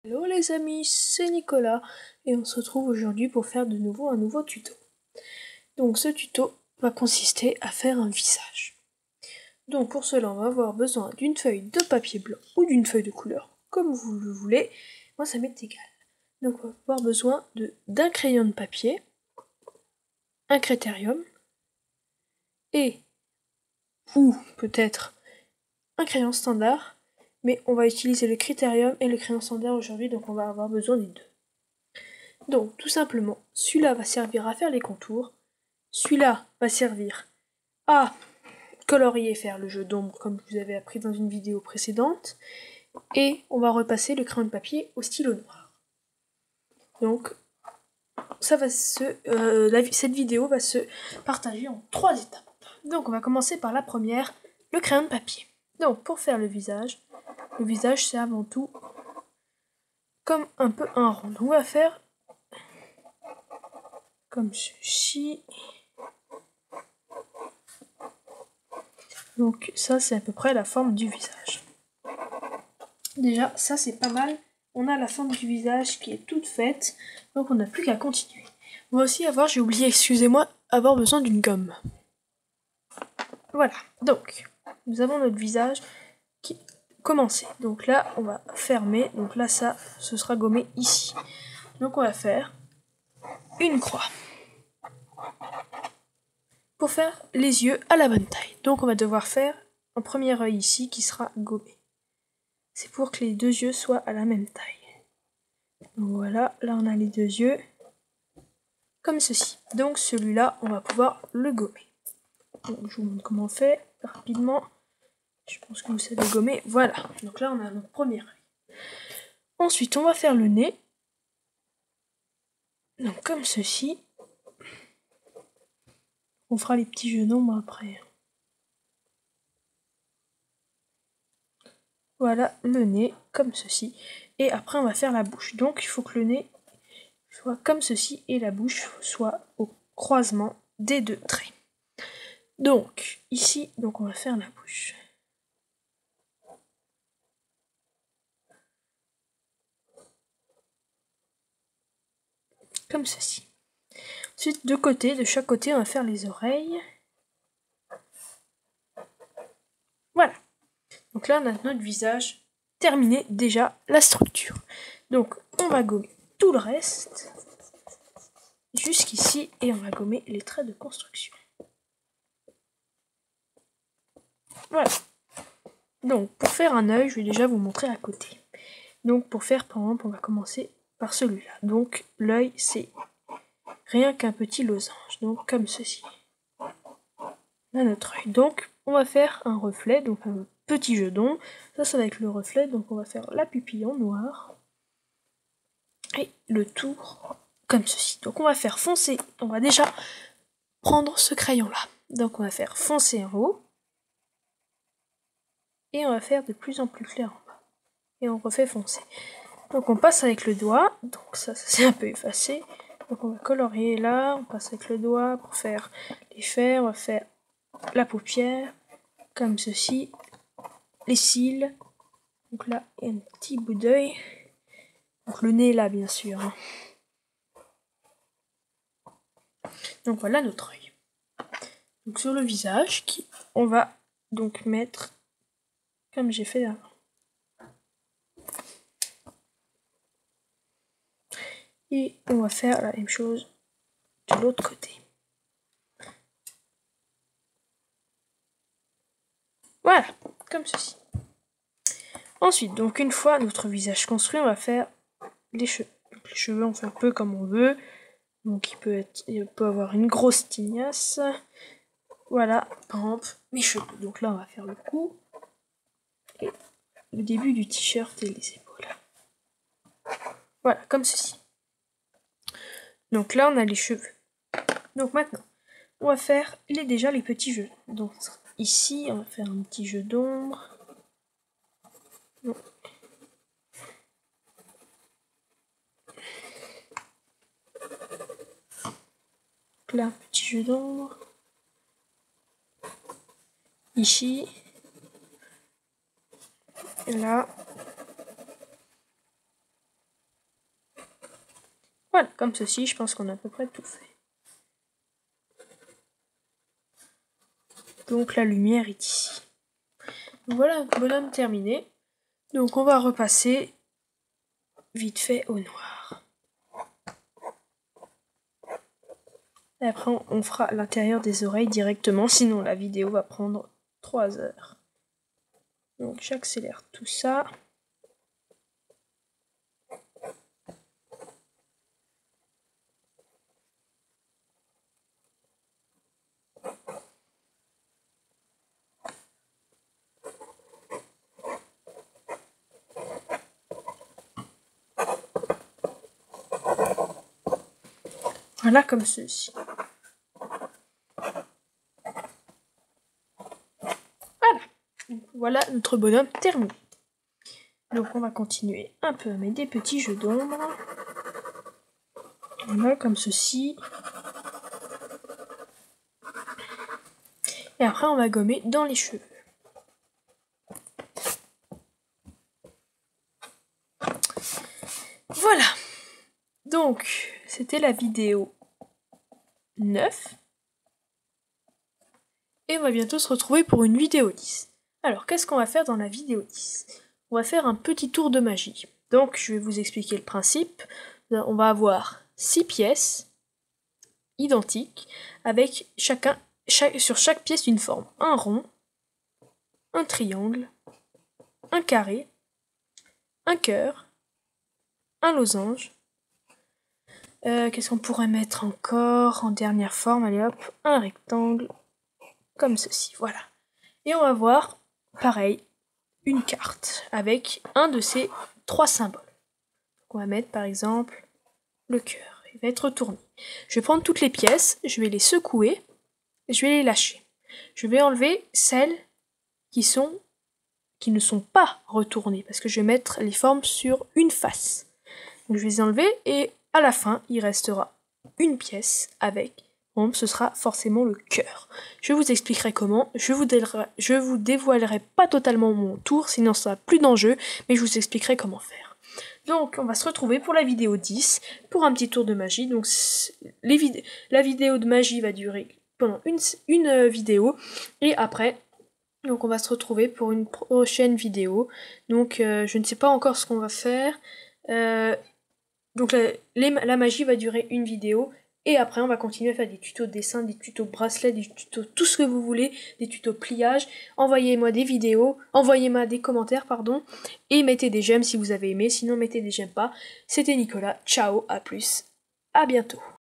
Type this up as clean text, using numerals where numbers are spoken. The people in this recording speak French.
Hello les amis, c'est Nicolas et on se retrouve aujourd'hui pour faire de nouveau un nouveau tuto. Donc ce tuto va consister à faire un visage. Donc pour cela on va avoir besoin d'une feuille de papier blanc ou d'une feuille de couleur, comme vous le voulez, moi ça m'est égal. Donc on va avoir besoin d'un crayon de papier, un critérium et ou peut-être un crayon standard. Mais on va utiliser le critérium et le crayon standard aujourd'hui, donc on va avoir besoin des deux. Donc tout simplement, celui-là va servir à faire les contours, celui-là va servir à colorier, faire le jeu d'ombre comme vous avez appris dans une vidéo précédente, et on va repasser le crayon de papier au stylo noir. Donc cette vidéo va se partager en 3 étapes. Donc on va commencer par la première, le crayon de papier. Donc pour faire le visage c'est avant tout comme un peu un rond. Donc on va faire comme ceci. Donc ça c'est à peu près la forme du visage. Déjà ça c'est pas mal, on a la forme du visage qui est toute faite, donc on n'a plus qu'à continuer. On va aussi avoir, j'ai oublié, excusez-moi, avoir besoin d'une gomme. Voilà, donc nous avons notre visage qui est commencé. Donc là on va fermer, donc là ça ce sera gommé ici. Donc on va faire une croix pour faire les yeux à la bonne taille. Donc on va devoir faire un premier œil ici qui sera gommé. C'est pour que les deux yeux soient à la même taille. Donc voilà, là on a les deux yeux comme ceci. Donc celui-là, on va pouvoir le gommer. Donc je vous montre comment on fait rapidement. Je pense que vous savez gommer. Voilà, donc là on a notre premier œil. Ensuite, on va faire le nez. Donc comme ceci. On fera les petits jeux d'ombre après. Voilà le nez, comme ceci. Et après on va faire la bouche. Donc il faut que le nez soit comme ceci et la bouche soit au croisement des deux traits. Donc ici, donc on va faire la bouche. Comme ceci. Ensuite, de chaque côté, on va faire les oreilles. Voilà. Donc là, on a notre visage terminé déjà la structure. Donc, on va gommer tout le reste jusqu'ici et on va gommer les traits de construction. Voilà. Donc, pour faire un œil, je vais déjà vous montrer à côté. Donc, pour faire, par exemple, on va commencer par celui-là. Donc, l'œil, c'est rien qu'un petit losange. Donc, comme ceci. Là, notre œil. Donc, on va faire un reflet, donc un petit jeu d'ombre. Ça va être le reflet, donc on va faire la pupille en noir. Et le tour comme ceci. Donc on va faire foncer, on va déjà prendre ce crayon là. Donc on va faire foncer en haut. Et on va faire de plus en plus clair en bas. Et on refait foncer. Donc on passe avec le doigt, donc ça c'est un peu effacé. Donc on va colorier là, on passe avec le doigt pour faire les faits, on va faire la paupière, comme ceci, les cils. Donc là, il y a un petit bout d'œil. Donc le nez là, bien sûr. Donc voilà notre œil. Donc sur le visage, on va donc mettre comme j'ai fait avant. Et on va faire la même chose de l'autre côté. Voilà, comme ceci. Ensuite, donc une fois notre visage construit, on va faire les cheveux. Donc les cheveux, on fait un peu comme on veut. Donc il peut avoir une grosse tignasse. Voilà, par exemple, mes cheveux. Donc là, on va faire le cou. Et le début du t-shirt et les épaules. Voilà, comme ceci. Donc là, on a les cheveux. Donc maintenant, on va faire déjà les petits jeux. Donc ici, on va faire un petit jeu d'ombre. Là, un petit jeu d'ombre. Ici. Et là. Voilà, comme ceci, je pense qu'on a à peu près tout fait. Donc la lumière est ici. Donc voilà un bonhomme terminé. Donc on va repasser vite fait au noir. Et après on fera l'intérieur des oreilles directement, sinon la vidéo va prendre 3 heures. Donc j'accélère tout ça. Voilà comme ceci. Voilà. Donc, voilà notre bonhomme terminé. Donc on va continuer un peu à mettre des petits jeux d'ombre. Voilà comme ceci. Et après on va gommer dans les cheveux. Voilà. Donc c'était la vidéo 9. Et on va bientôt se retrouver pour une vidéo 10. Alors, qu'est-ce qu'on va faire dans la vidéo 10 ? On va faire un petit tour de magie. Donc, je vais vous expliquer le principe. On va avoir 6 pièces identiques, avec sur chaque pièce une forme. Un rond, un triangle, un carré, un cœur, un losange. Qu'est-ce qu'on pourrait mettre encore en dernière forme ? Allez hop, un rectangle, comme ceci, voilà. Et on va voir, pareil, une carte avec un de ces 3 symboles. On va mettre par exemple le cœur, il va être retourné. Je vais prendre toutes les pièces, je vais les secouer, et je vais les lâcher. Je vais enlever celles qui ne sont pas retournées, parce que je vais mettre les formes sur une face. Donc je vais les enlever, et à la fin, il restera une pièce avec... Bon, ce sera forcément le cœur. Je vous expliquerai comment. Je vous dévoilerai pas totalement mon tour, sinon ça sera plus d'enjeu, mais je vous expliquerai comment faire. Donc, on va se retrouver pour la vidéo 10, pour un petit tour de magie. Donc, la vidéo de magie va durer pendant une vidéo, et après, donc on va se retrouver pour une prochaine vidéo. Donc, je ne sais pas encore ce qu'on va faire. Donc, la magie va durer une vidéo. Et après, on va continuer à faire des tutos dessin, des tutos bracelets, des tutos tout ce que vous voulez, des tutos pliage. Envoyez-moi des vidéos, envoyez-moi des commentaires, et mettez des j'aime si vous avez aimé, sinon mettez des j'aime pas. C'était Nicolas, ciao, à plus, à bientôt.